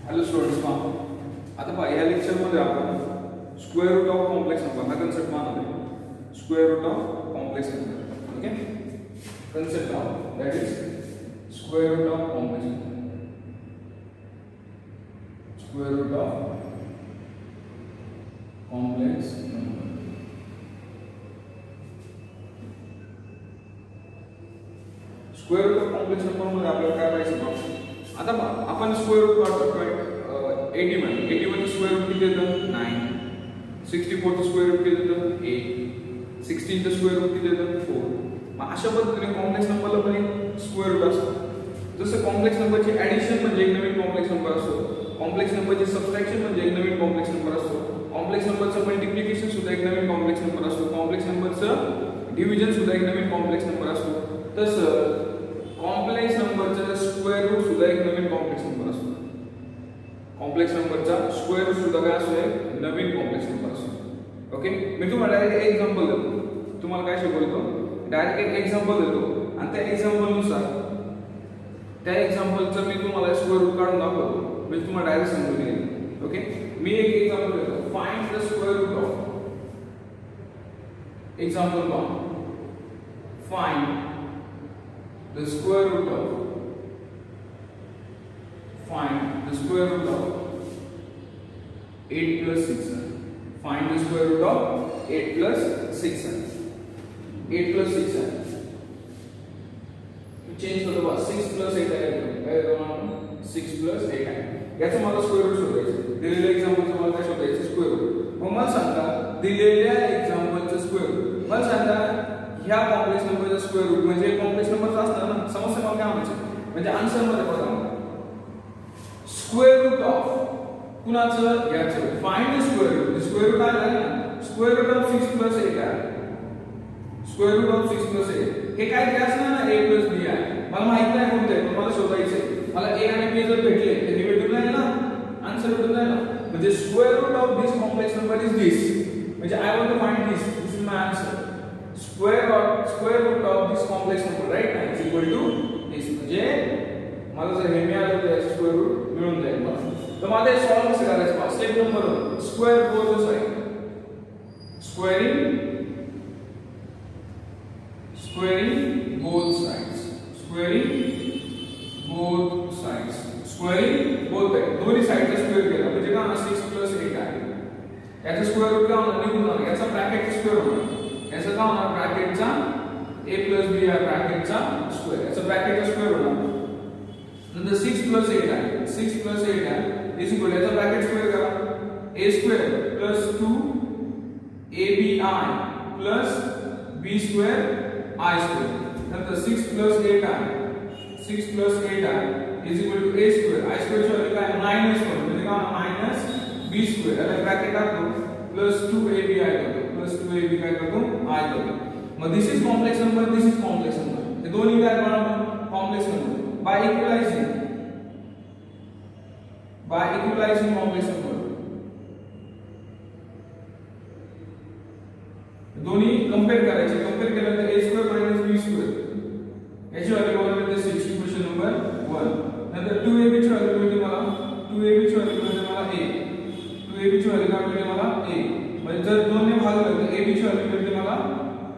Hello students, आता पहा या लेक्चरमध्ये आपण square root of complex number हा कन्सेप्ट पाहणार आहे. Square root of complex number, okay. Concept of that is square root of complex number. Square root of complex number. Square root of complex number मध्ये आपल्याला काय पाहिजे? आता आपण square route काढतो. 81 चं स्क्वेअर रूट किती येतं? 9. 64 चं स्क्वेअर रूट किती येतं? 8. 16 चं स्क्वेअर रूट किती येतं? 4. मग अशा पद्धतीने कॉम्प्लेक्स नंबरला पण एक स्क्वेअर रूट असतं. जसं कॉम्प्लेक्स नंबरची ॲडिशन म्हणजे एक नवीन कॉम्प्लेक्स नंबर असतो, कॉम्प्लेक्स नंबरची सबट्रॅक्शन म्हणजे एक नवीन कॉम्प्लेक्स नंबर असतो, कॉम्प्लेक्स नंबरचं मल्टिप्लिकेशन सुद्धा एक नवीन कॉम्प्लेक्स नंबर असतो, कॉम्प्लेक्स नंबरचं डिव्हिजन सुद्धा एक नवीन कॉम्प्लेक्स नंबर असतो. तसं कॉम्प्लेक्स नंबरचा स्क्वेअर रूट सुद्धा एक नवीन कॉम्प्लेक्स नंबर असतो. कॉम्प्लेक्स नंबरचा स्क्वेअर रूट सुद्धा काय असतो? एक नवीन कॉम्प्लेक्स नंबर असतो. ओके. मी तुम्हाला डायरेक्ट एक एक्झाम्पल देतो. तुम्हाला काय शिकवतो? डायरेक्ट एक एक्झाम्पल देतो आणि त्या एक्झाम्पलनुसार त्या एक्झाम्पलचं मी तुम्हाला स्क्वेअर रूट काढून दाखवतो. म्हणजे तुम्हाला डायरेक्ट समजून येईल. ओके. मी एक एक्झाम्पल देतो. Find the square root of example 1. Find the square root of find the square root of 8 plus 6. Find the square root of 8 plus 6. 8 plus 6 change करतो बा. 6 plus 8 आहे. काय करणार? 6 plus 8 आहे. याचं मला स्क्वेअर रूट शोधायचं. दिलेल्या एक्झाम्पलचं मला काय शोधायचं? Square root. मग मला सांगा दिलेल्या एक्झाम्पलचं स्क्वेअर रूट. मला सांगा ह्या कॉम्प्लेक्स नंबरचा स्क्वेअर रूट म्हणजे कॉम्प्लेक्स नंबरचा असणार ना. समस्या मला काय म्हणायचं? म्हणजे आन्सर मध्ये बघा स्क्वेअर रूट ऑफ कुणाचं? याचं. Find the square root. Square root आहे ना. स्क्वेअर रूट ऑफ 6 plus 8 आहे. स्क्वेअर रूट ऑफ 6 plus 8 हे काय काय असणार ना? a plus b आहे. मला माहित नाही कोणतं आहे, पण मला शोधायचंय. मला a आणि b जर भेटले तर निगेटिव्ह नाही ना, आन्सर भेटून जाईल ना. म्हणजे square root of this complex number is this. म्हणजे I want to find this. This is my answer. square root of this complex number, right, is equal to this. म्हणजे मला जर हे मिळालं तर याचं स्क्वेअर रूट मिळून जाईल मला. तर मला हे सॉल्व्ह कसं करायचं? Step number 1 square both side. Squaring both sides. Squaring both side. दोन्ही साइडचा स्क्वेअर केला म्हणजे काय? 6 plus 8 आहे. याचा स्क्वेअर रूट काय होणार? निघून जाणार. याचा ब्रॅकेटचा स्क्वेअर होणार. याचा काय होणार? ब्रॅकेटचा a plus b या ब्रॅकेटचा स्क्वेअर. याचा ब्रॅकेटचा स्क्वेअर होणार. नंतर 6 plus 8 आहे. 6 plus 8 आहे इज इक्वल याचा ब्रॅकेट स्क्वेअर करा. a square plus 2abi plus b square i square. नंतर 6 plus 8 आहे. 6 plus 8 आहे is equal to a square. i square ची व्हॅल्यू काय? -1 म्हणजे काय? -b square. याला ब्रॅकेट टाकतो plus 2abi करतो. plus 2ab काय करतो? I करतो. मग this is complex number, this is complex number. हे दोन्ही काय बनवणार? Complex number. By equalising complex number. दोन्ही कंपेअर करायचे. कंपेअर केल्यानंतर a square - b square याची व्हॅल्यू मला मिळते 6. Equation number 1. नंतर 2ab ची व्हॅल्यू मिळते मला. 2ab ची व्हॅल्यू मिळते मला a. 2ab ची व्हॅल्यू काय मिळते मला? a. म्हणजे जर 2 ने भागलं तर a b ची व्हॅल्यू मिळते मला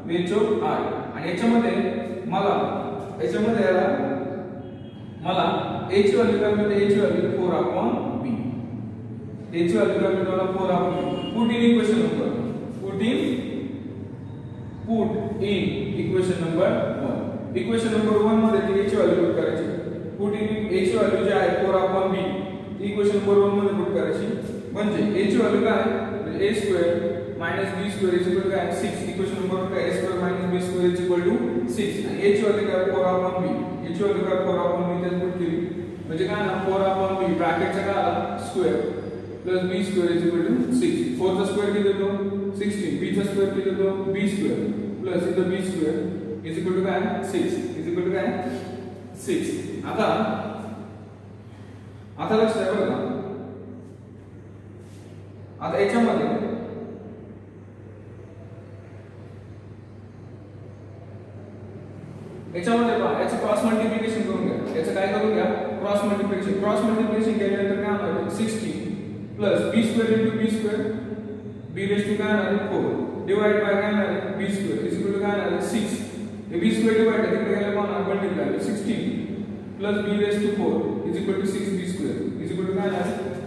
h I. आणि याच्यामध्ये मला a ची व्हॅल्यू काय मिळते? a ची व्हॅल्यू 4/b. a ची व्हॅल्यू काय मिळते मला? 4/b. Put in equation number. Put in equation number 1. Equation number 1 मध्ये a ची व्हॅल्यू पुट करायची. पुट इन a ची व्हॅल्यू जी आहे 4/b इक्वेशन नंबर 1 मध्ये पुट करायची. म्हणजे a ची व्हॅल्यू काय? a square minus b square is equal to 6. Equation number 1 a square minus b square is equal to 6. आणि a ची व्हॅल्यू काय? 4/b. a ची व्हॅल्यू काय? 4/b त्यात पुट केली म्हणजे काय ना? 4/b ब्रॅकेटचा काय आला? Square plus b square is equal to 6. 4 चा स्क्वेअर किती येतो? 16. b चा स्क्वेअर किती येतो? b square प्लस इथं b square is equal to काय? 6 is equal to काय? 6. आता लक्षात आहे बघा. आता याच्यामध्ये याच्यामध्ये पहा याचं क्रॉस मल्टिप्लिकेशन करून घ्या. याचं काय करून घ्या क्रॉस मल्टिप्लिकेशन केल्यानंतर काय होणार 16 plus b square into b square b raise to काय होणार 4 डिवाइड बाय काय होणार b square is equal to काय होणार 6 हे b स्क्वेअर डिवाइड तिकडे गेलं पण multiply 16 plus b raise to 4 is equal to 6b square is equal to काय होणार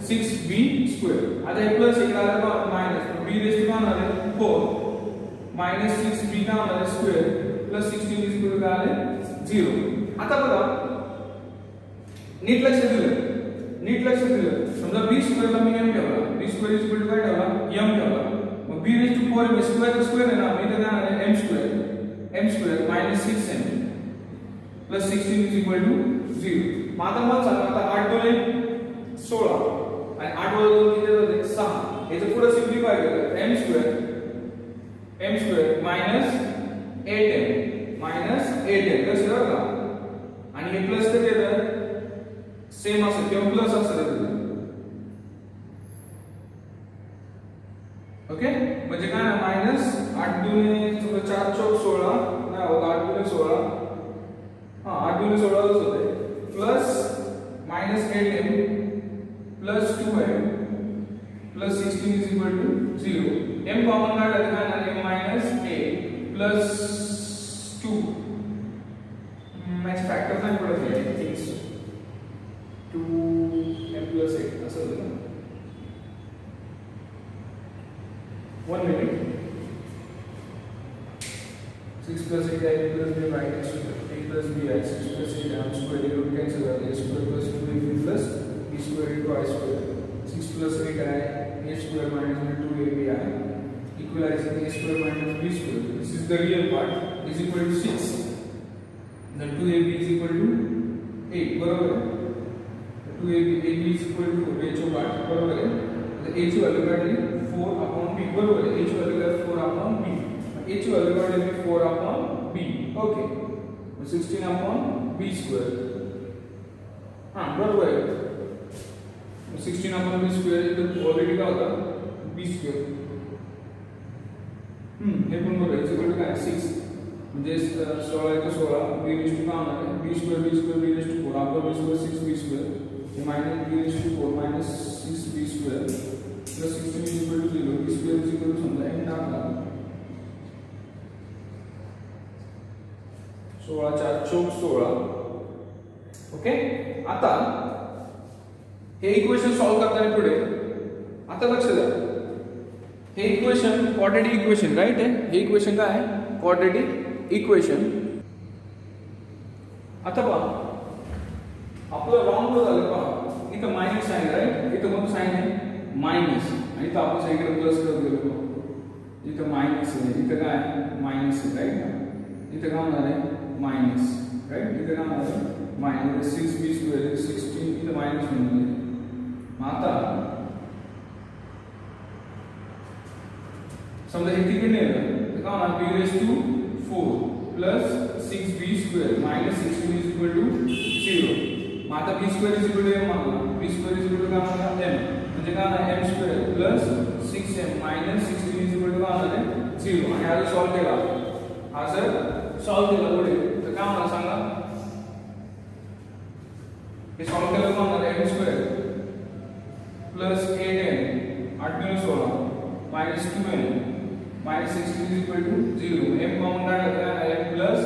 6b स्क्वेअर. आता हे प्लस इकडे आलं का मायनस b रेज टू काय होणार 4 मायनस 6b काय होणार square plus 16 is equal to काय आले 0. आता बघा नीट लक्ष दिलं समजा b स्क्वेअरला मी m ठेवला b square is equal to काय ठेवला m ठेवला मग b रेज टू 4 स्क्वेअर आहे ना मी इथे काय आहे m square minus 6m plus 16 is equal to 0. मग आता मला सांगा आता 8 2 16 आणि 8 वजा 2 किती होते 6 याचं पुढे सिम्प्लिफाय केलं m स्क्वेअर मायनस 8m कसं बरं का आणि हे प्लस कधी येतं सेम असेल किंवा प्लस असेल ओके म्हणजे काय ना मायनस 8 दुने 4 चौक 16 नाही होत 8 दुने 16 हां 8 दुने 16 च होते plus minus 8m plus 2m plus 16 is equal to 0. m common काढलं तर काय ना m minus 8 plus 2 match factor नाही पडत आहे I think so 2m plus 8 असं होतं ना 1 minute 6 plus 8 I plus b by x square 8 plus b I 6 plus 8 m square root cancel out a square plus 2ab plus b square into I square 6 plus 8 I a square minus 2ab I equalizing a square minus b square this is the real part is equal to 6 then 2ab is equal to 8 बरोबर है 2ab is equal to a ची part बरोबर आहे तर a ची value काढली 4 upon b बरोबर आहे a ची व्हॅल्यू काय 4 upon b a ची व्हॅल्यू काढली 4 upon b okay 16 upon b square हां बरोबर आहे 16 upon b स्क्वेअर इथे ऑलरेडी काय होता b स्क्वेअर हे पण बरोबर आहे इक्वल टू काय 6 म्हणजे 16 * 16 b रेज टू काय होणार आहे b square b raise to 4 आपला b square 6b square minus b raised to 4 minus 6b square plus 16 is equal to 0 b square is equal to समजा n टाकला 16 4 चौक 16 okay. आता हे इक्वेशन सॉल्व करताना पुढे आता लक्ष द्या हे इक्वेशन क्वाड्रॅटिक इक्वेशन राईट आहे हे इक्वेशन काय आहे क्वाड्रॅटिक इक्वेशन. आता पहा आपलं रॉंग झालं पहा इथं मायनस साइन राईट इथं कोणतं साइन आहे मायनस आणि इथं आपण सगळीकडे प्लस करत गेलो इथं मायनस आहे इथं काय मायनस आहे राईट इथं काय होणार आहे मायनस राईट इथं काय होणार आहे मायनस 6b स्क्वेअर 16 इथं मायनस होणार आहे. मग आता समजा हे तिकडे नेलं तर काय होणार b raise to 4 plus 6b square minus 16 is equal to 0. मग आता b square is equal to m मागला b square is equal to काय होणार m म्हणजे काय होणार m square plus 6m minus 16 is equal to काय होणार आहे 0. आणि हा जर सॉल्व केला हा जर सॉल्व केला पुढे तर काय होणार सांगा हे सॉल्व केलं काय होणार m square plus 8m 8 * 16 minus 2m minus 16 is equal to 0. m common काढला तर m प्लस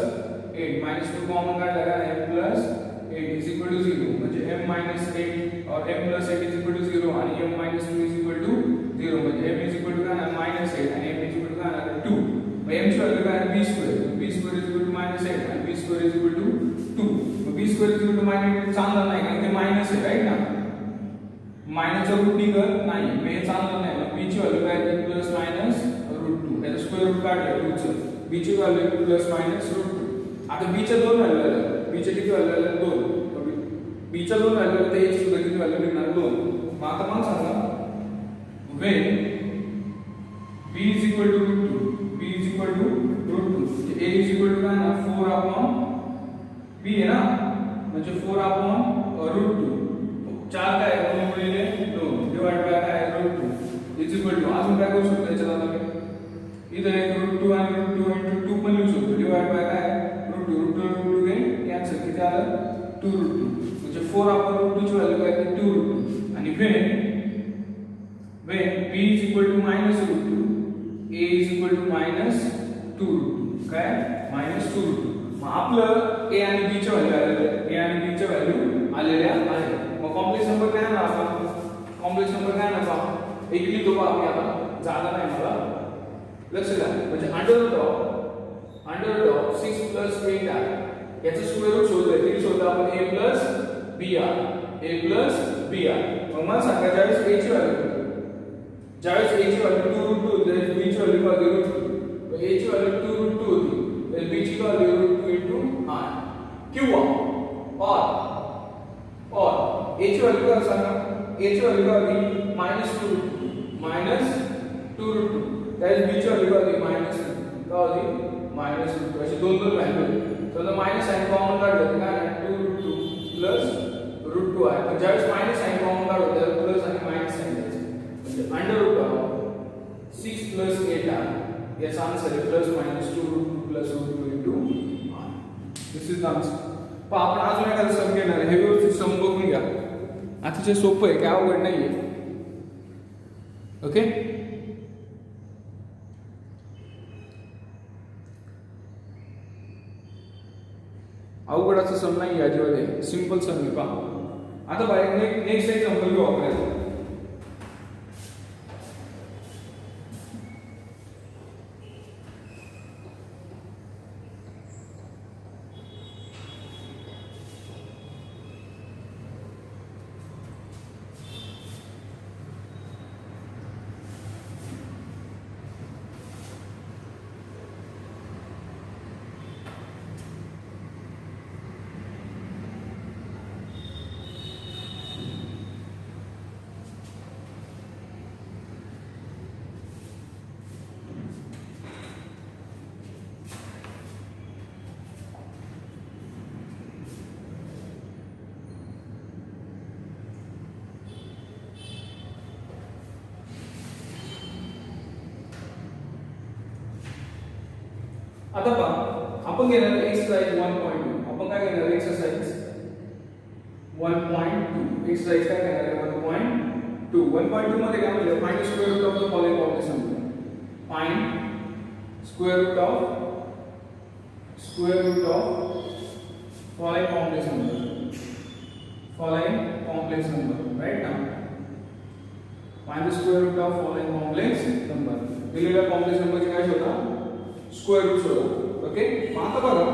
8 मायनस 2 कॉमन काढला तर m plus 8 is equal to 0 म्हणजे m minus 8 और m plus 8 is equal to 0 आणि m minus 2 is equal to 0 म्हणजे m is equal to काय minus 8 आणि m is equal to काय 2. मग m ची व्हॅल्यू काय b square b square is equal to minus 8 आणि b square is equal to 2. मग b square is equal to minus 8 चांगला नाही कारण ते मायनस आहे राईट ना मायनसचा रूट निघत नाही मग हे चांगलं नाही मग b ची व्हॅल्यू काय प्लस मायनस √2 याचा स्क्वेअर रूट काढलं 2 चं b ची व्हॅल्यू प्लस मायनस √2. आता b च्या दोन व्हॅल्यू आल्या b च्या किती व्हॅल्यू आल्या 2 b च्या दोन व्हॅल्यू तर a ची सुद्धा किती व्हॅल्यू निघणार 2. मग आता मला सांगा when b is equal to √2 b is equal to √2 a is equal to काय ना 4 upon b आहे ना म्हणजे 4 upon √2 4 काय 2 गुणिले 2 डिवाइड बाय काय √2 इज इक्वल टू अजून काय करू शकतो याच्यात आता इथं एक √2 आणि √2 * 2 पण लिहू शकतो डिवाइड बाय काय √2 √2 2 रूट 2 म्हणजे 4 आपण रूट 2 ची व्हॅल्यू काय की 2 रूट 2 आणि when b is equal to minus root 2 a is equal to minus 2 root 2 काय minus 2 root 2 मग आपलं a आणि b च्या व्हॅल्यू आलेल्या a आणि b च्या व्हॅल्यू आलेल्या आहेत मग कॉम्प्लेक्स नंबर काय ना आपण कॉम्प्लेक्स नंबर काय ना आपण एक लिहितो बा आम्ही आता जागा नाही मला लक्ष द्या म्हणजे अंडर रूट ऑफ 6 प्लस 8 आहे याचं स्क्वेअर रूट शोधलं किती शोधलं आपण a प्लस b r मग मला सांगा ज्यावेळेस a ची व्हॅल्यू ज्यावेळेस a ची व्हॅल्यू 2 रूट 2 तर b ची व्हॅल्यू काय होती रूट 2 तर a ची व्हॅल्यू 2 रूट 2 होती तर b ची व्हॅल्यू रूट 2 into r किंवा और a ची व्हॅल्यू काय सांगा a ची व्हॅल्यू काय होती -2 रूट 2 त्यावेळेस b ची व्हॅल्यू काय होती -2 काय होती -2 अशी दोन व्हॅल्यू तर मायनस साइन कॉमन काढलं तर काय 2 रूट 2 प्लस रूट 2 आहे पण ज्यावेळेस मायनस साइन कॉमन काढलं तर प्लस आणि मायनस साइन द्यायचं म्हणजे अंडर रूट ऑफ 6 प्लस 8 आहे याचा आन्सर आहे plus minus 2 root 2 plus root 2 into r this is the answer पण आपण अजून एखादं सम घेणार आहे हे व्यवस्थित सम बघून घ्या अतिशय सोपं आहे काय अवघड नाहीये ओके अवघडाचा सम नाही अजिबात सिंपल सम आहे पहा आता बाहेर नेक्स्ट एक्झाम्पल घेऊ आपण आता पहा आपण घेणार एक्सरसाइज 1.2 आपण काय घेणार एक्सरसाइज 1.2 एक्सरसाइज काय घेणार आहे 1.2 1.2 मध्ये काय म्हणजे find square root of the following complex number find square root of following complex number right now find the square root of following complex number दिलेल्या कॉम्प्लेक्स नंबरचे काय शोधा स्क्वेअर रूट शोधा ओके आता बघा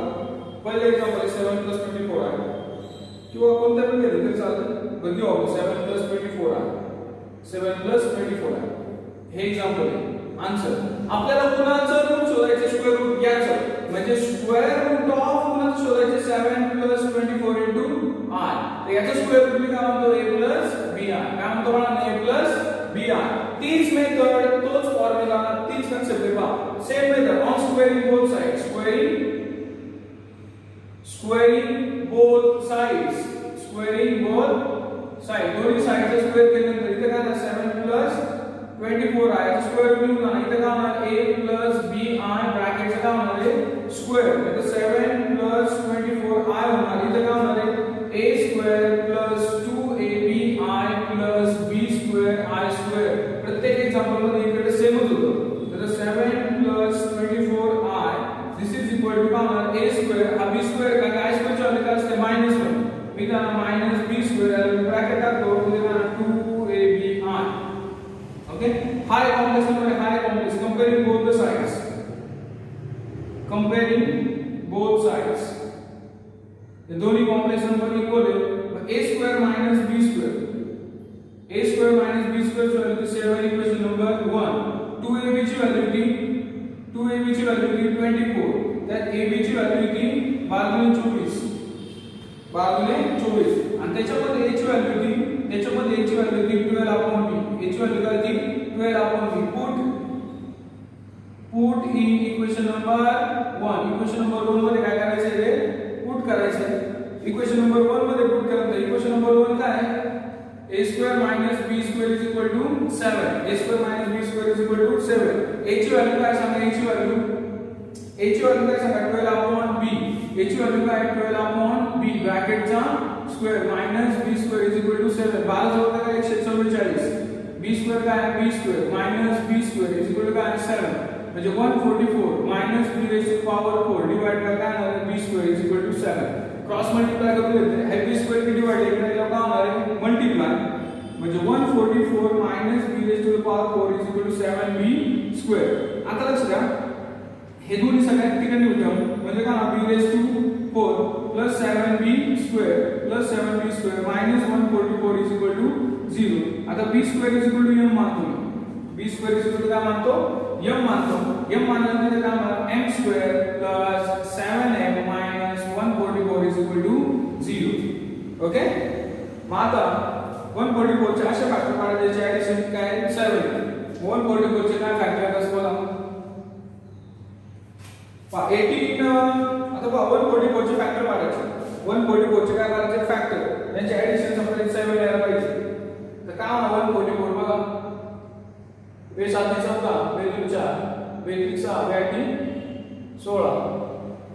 पहिले एक्झाम्पल 7 + 24 आहे किंवा कोणत्या पण घेतलं तरी चालेल पण घेऊ आपण 7 + 24 आहे 7 + 24 आहे हे एक्झाम्पल आहे आन्सर आपल्याला कुणाचं रूट शोधायचे स्क्वेअर रूट घ्यायचं म्हणजे स्क्वेअर रूट ऑफ कुणाचं शोधायचे 7 + 24 * r तर याचं स्क्वेअर रूट मी काय म्हणतो a + br काय म्हणतो मला a + br तीच मेथड तोच फॉर्म्युला तीच कन्सेप्ट आहे पहा same method on squaring both sides squaring both side दोन्ही साइडचे स्क्वेअर केल्यानंतर इथे काय आहे 7 + 24 आहे स्क्वेअर रूट लिहून इथे काय होणार a + br ब्रॅकेटचं काय होणार आहे स्क्वेअर म्हणजे 7 + 24 i होणार इथे काय होणार आहे a² + 2abi + b² i² प्रत्येक एक्झाम्पल मध्ये इकडे सेमच होतं तर 7 + 24i this is equal to काय होणार a² हा b² का i² ची व्हॅल्यू काय असते -1 मी काय -b² ब्रॅकेट टाकतो म्हणजे काय 2abi ओके हाय कॉम्प्लेक्स नंबर हाय कॉम्प्लेक्स कंपेयरिंग बोथ साइड्स हे दोन्ही कॉम्प्लेक्स नंबर इक्वल आहे a² - b² a² - b² ची व्हॅल्यू 7 इक्वेशन नंबर 1 2ab ची व्हॅल्यू किती 24 त्यात ab ची व्हॅल्यू किती 12 24 आणि त्याच्यामध्ये a ची व्हॅल्यू किती 12/b a ची व्हॅल्यू काय होती 12/b put in equation number 1 equation number 1 मध्ये काय करायचं आहे पुट करायचं आहे इक्वेशन नंबर 1 मध्ये पुट केल्यानंतर इक्वेशन नंबर 1 काय आहे a² - b² = 7 a² - b² = 7 a ची व्हॅल्यू काय सांगा a ची व्हॅल्यू काय सांगा 12/b a ची व्हॅल्यू काय 12/b ब्रॅकेट ब्रॅकेटचा square minus B square is equal to 7. 12 जोडला काय 144. बी स्क्वेअर काय B square minus B square is equal to काय 7 म्हणजे 144 minus B raise to power 4 divide by काय होणार B square is equal to 7. Cross multiply करून घेतले हे बी स्क्वेअर की डिवाइड इकडे काय होणार आहे मल्टिप्लाय म्हणजे 144 minus B raise to power 4 is equal to 7b square. आता लक्ष द्या हे दोन्ही सगळ्यात ठिकाणी होतं म्हणजे काय b raise to 4 plus 7b square plus 7b square minus 144 is equal to 0. आता b square is equal to m मानतो b square is equal to काय मानतो m मानतो. m मानल्यानंतर काय होणार m square plus 7m minus 144 is equal to 0. Okay मग आता 144 चे असे फॅक्टर काढायचे ऍडिशन काय 7 144 चे काय फॅक्टर कसं बोला 18 आता बघा 144 चे फॅक्टर काढायचे 144 चे काय करायचे फॅक्टर यांचे ऍडिशन आपल्याला 7 यायला पाहिजे. तर काय होणार 144 बघा बे 7 ने 14 बे 2 4 बे 3 6 बे 8 16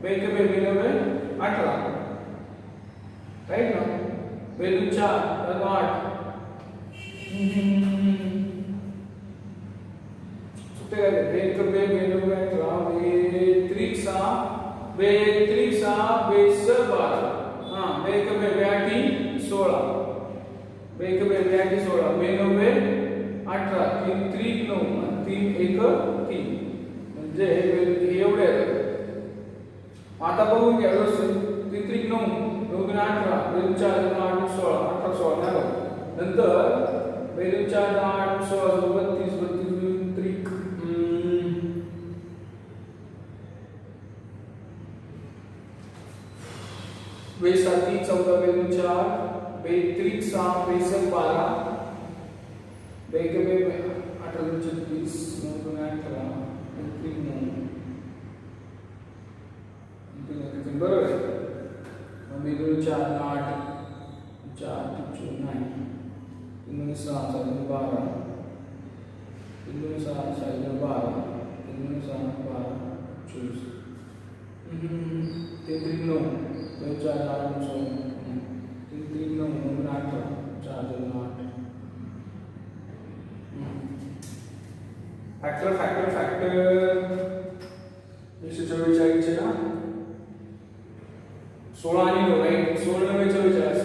बे 1 बे 9 18 राइट ना बे 2 4 8 सुट्टे गए बे 1 बे 9 बे 18 बे 3 6 बे 3 6 बे 12 हां बे 1 बे 8 16 बे 1 बे 8 16 बे 9 बे 18 3 3 9 3 1 3 म्हणजे हे एवढे आहेत. आता बघून घ्या व्यवस्थित 3 3 9 9 3 18 2 4 8 16 18 16 नाही बघ नंतर 2 4 8 16 32 32 3 बे 7 14 बे 2 4 बे 3 6 बे 12 बे 1 बे 18 36 9 18 3 9 बरोबर आहे. मग बे 2 4 8 4 9 3 6 7 12 3 6 7 12 3 6 12 24 3 9 2 4 8 16 3 9 9 18 4 8 फॅक्टर फॅक्टर फॅक्टर 144 आईचे ना 16 आणि 9 राइट 16 9 44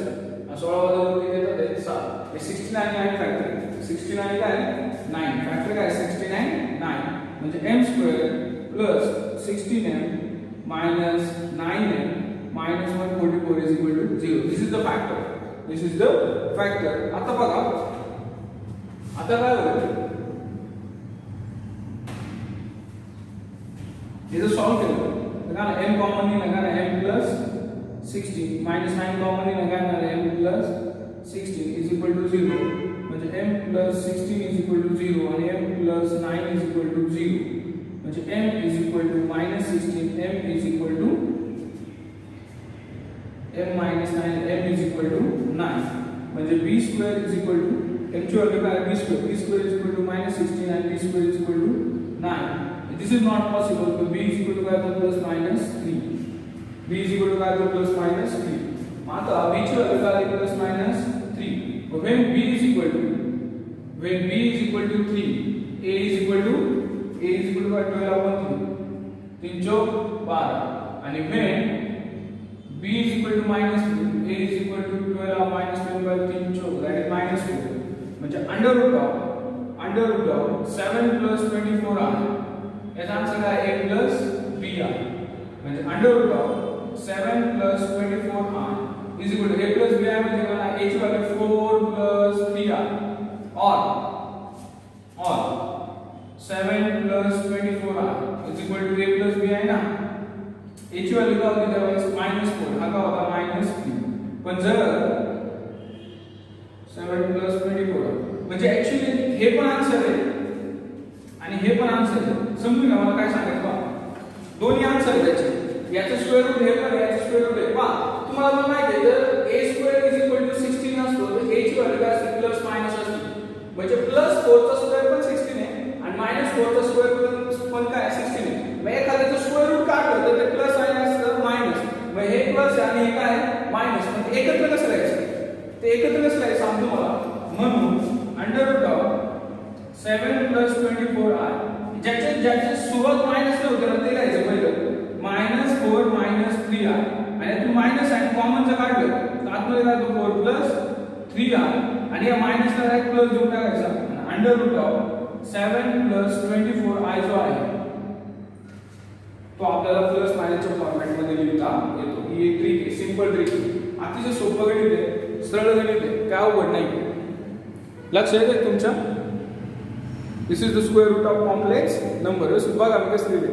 16 वाला किती देतात ते 7 हे 69 आहे फॅक्टर 69 काय 9 फॅक्टर काय 69 9 म्हणजे m square plus 16m minus 9m minus 144 is equal to 0. This is the factor this is the factor. आता बघा आता काय होईल हे जर सॉल्व केलं तर काय m कॉमन नाही ना m प्लस 16 मायनस 9 कॉमन नाही ना m plus 16 is equal to 0 म्हणजे m plus 16 is equal to 0 आणि m plus 9 is equal to 0 म्हणजे m is equal to minus 16 m is equal to m minus 9 m is equal to 9 म्हणजे b square is equal to m ची value काय b square is equal to minus 16 आणि b square is equal to 9. This is not possible. So b is equal to काय तर plus minus 3. b is equal to काय तर plus minus 3. आता b ची value काय plus minus 3. When b is equal to 3, a is equal to 12 upon 3. 3 चौक 12 आणि when b is equal to minus 3, a is equal to 12 minus 12 by 3 Chowk that is minus 4. म्हणजे under root of 7 plus 24 आहे. याचा answer काय a plus b आहे म्हणजे under route of 7 plus 24 आहे is equal to a plus b आहे म्हणजे काय a ची व्हॅल्यू 4 प्लस 3 आहे और 7 प्लस 24 आहे is equal to a plus b आहे ना a ची व्हॅल्यू काय होती त्यावेळेस -4 हा काय होता -3 पण जर 7 प्लस 24 म्हणजे ऍक्च्युअली हे पण आन्सर आहे आणि हे पण आन्सर आहे. समजून घ्या मला काय सांगायचं बा दोन्ही आन्सर आहे त्याचे याचं स्क्वेअर रूट हे पण याचं स्क्वेअर रूट आहे पहा तुम्हाला पण माहिती आहे जर a square is equal to 16 असतो तर a ची व्हॅल्यू काय असते प्लस मायनस असते म्हणजे +4 चा स्क्वेअर पण 16 आहे आणि -4 चा स्क्वेअर पण काय 16 आहे. मग एखाद्याचं स्क्वेअर रूट काढलं तर ते प्लस आहे असतं मायनस मग हे प्लस आणि हे काय मायनस म्हणजे एकत्र कसं लिहायचं, ते एकत्र कसं लिहायचं सांगतो मला. म्हणून under route of 7 plus 24i, ज्याचे सुरुवात मायनस ने होते ना ते लिहायचं पहिलं, -4 - 3i, आणि तू मायनस आहे कॉमन जर काढलं तर आतमध्ये राहतो 4 प्लस 3i, आणि या मायनसला डायरेक्ट प्लस देऊन टाकायचा. Under route of 7 plus 24i जो आहे तो आपल्याला प्लस मायनसच्या फॉर्मॅट मध्ये लिहिता येतो. ही एक ट्रिक आहे, सिंपल ट्रिक, अतिशय सोपं गणित आहे, सरळ गणित आहे, काय अवघड नाही. लक्ष आहे तुमच्या. This is the square root of complex number. बघा मी कसं लिहिले.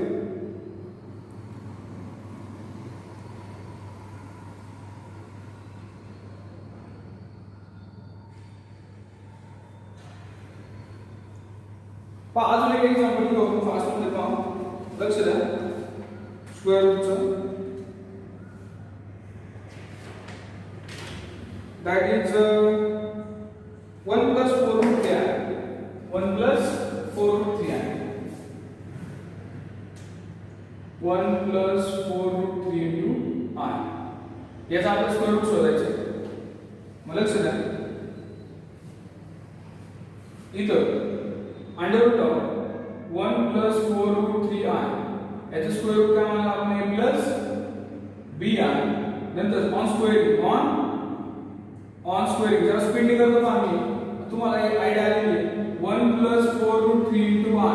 अजून एक एक्झाम्पल घेऊ फास्ट मध्ये पाहू. लक्ष द्या. स्क्वेअर रूटचं that is 1 plus 4 root 3i, 1 plus 4 root 3i, 1 plus 4 root 3 into i. याचा आपल्याला स्क्वेअर रूट शोधायचं आहे. मग लक्ष द्या इथं under route of 1 plus 4 root 3i याचं स्क्वेअर रूट काय म्हणा आपण a plus bi, नंतर ऑन स्क्वेअरिंग ऑन स्क्वेअरिंग जरा स्पीडने करतो आम्ही, तुम्हाला एक आयडिया आलेली आहे. 1 plus 4 root 3 into i,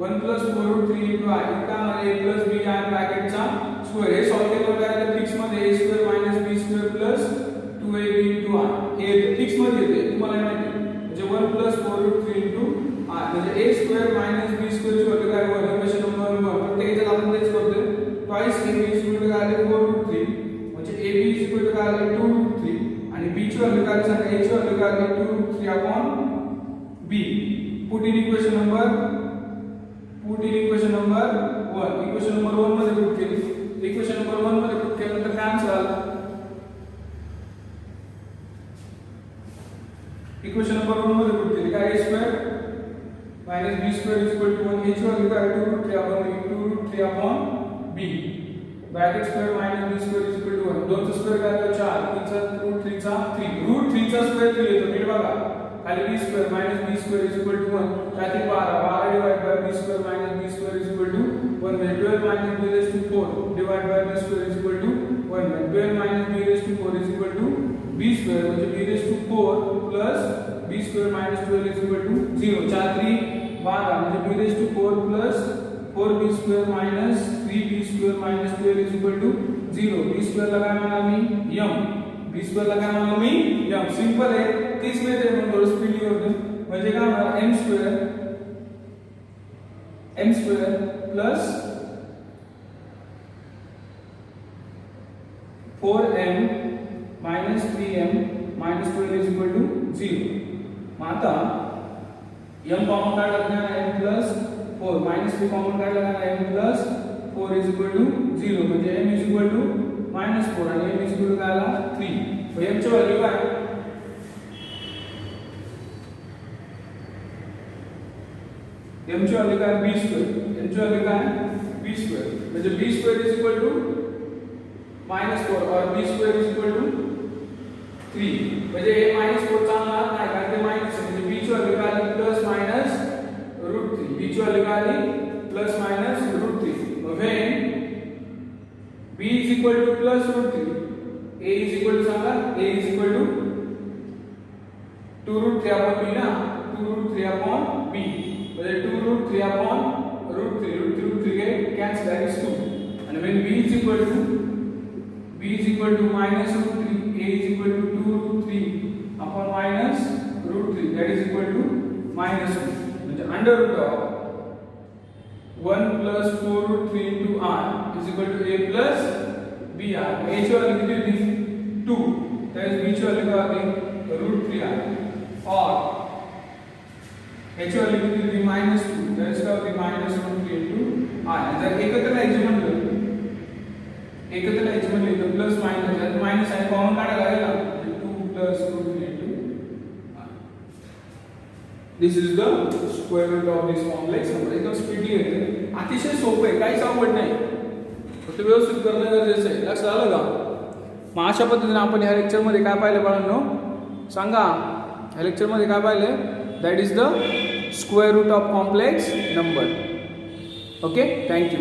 1 plus 4 root 3 into i काय म्हणा a plus b i ब्रॅकेटचा स्क्वेअर. हे सॉल्व केलं काय फिक्स मध्ये a square minus b square plus 2ab into i हे फिक्स मध्ये येते तुम्हाला माहिती आहे. म्हणजे 1 plus 4 root 3 into i म्हणजे a square minus b square ची व्हॅल्यू काय होईल, इक्वेशन नंबर 1. प्रत्येकाच्यात आपण तेच करतोय. Twice ab is equal to काय आले 4 root 3, म्हणजे ab is equal to काय आले 2 root 3, आणि b ची व्हॅल्यू काय सांगा, a ची व्हॅल्यू काय आली 2 root 3 upon b. Put in equation number 1. Equation number 1 मध्ये पुट केली. इक्वेशन नंबर 1 मध्ये पुट केल्यानंतर काय आन्सर आला. इक्वेशन नंबर 1 मध्ये पुट केली काय a square minus b square is equal to 1. a ची व्हॅल्यू काय 2 root 3 upon b, 2 root 3 upon b. Bracket square minus b square is equal to 1. 2 चा स्क्वेअर काय होतो 4, 3 चा रूट 3 चा 3, रूट 3 चा स्क्वेअर 3 येतो. नीट बघा खाली b square minus b square is equal to 1, त्यातील 12 divide by b square minus b square is equal to 1, म्हणजे 12 minus b raise to 4 divide by b square is equal to 1, म्हणजे 12 minus b raise to 4 is equal to b square, म्हणजे b raise to 4 plus b square minus 12 is equal to 0. 4 3 12 म्हणजे b raise to 4 plus 4b square minus 3b square minus 12 is equal to 0. b square लगाया म्हणा मी m, b square लगाया म्हणा मी m. Simple आहे. 30 मध्ये म्हणून थोडं स्पीड करतो. म्हणजे काय म्हणा m square plus 4m minus 3m minus 12 is equal to 0. मग आता m कॉमन काढला तर m प्लस 4 मायनस 3 कॉमन काढला तर m plus 4 is equal to 0, म्हणजे m इज इक्वल टू -4 आणि m इज इक्वल टू काय आला 3. मग m ची व्हॅल्यू काय, m ची व्हॅल्यू काय b स्क्वेअर, m ची व्हॅल्यू काय b स्क्वेअर, म्हणजे b square is equal to -4 और b square is equal to 3. म्हणजे हे -4 चालणार नाही कारण ते मायनस आहे. म्हणजे b ची व्हॅल्यू काय आली प्लस मायनस √3, b ची व्हॅल्यू काय आली प्लस मायनस √3. मग when b is equal to plus √3, a is equal to सांगा a is equal to 2 root 3 upon b ना, 2 root 3 upon b, म्हणजे 2 root 3 upon √3 get cancel, that is 2. and when b is equal to minus √3, a is equal to 2 root 3 upon minus √3, that is equal to minus 2. म्हणजे under root of 1 plus 4 root 3 into r is equal to a plus b r. a ची value किती होती 2, that is b ची value काय होती √3r, और a ची value किती होती -2, that is काय होती -√3 into r. जर एकत्र लिहायचे म्हणलं तर प्लस मायनस मायनस आहे कॉमन काढायला लागेल ना, 2 plus √3 into r. This is the square root of this complex number. एकदम स्पीडली येते, अतिशय सोपं आहे, काहीच अवघड नाही, फक्त व्यवस्थित करणं गरजेचं आहे. लक्षात आलं का. मग अशा पद्धतीने आपण ह्या लेक्चरमध्ये काय पाहिलं बाळांनो सांगा. ह्या लेक्चरमध्ये काय पाहिलं, that is the square root of complex number. Okay, thank you.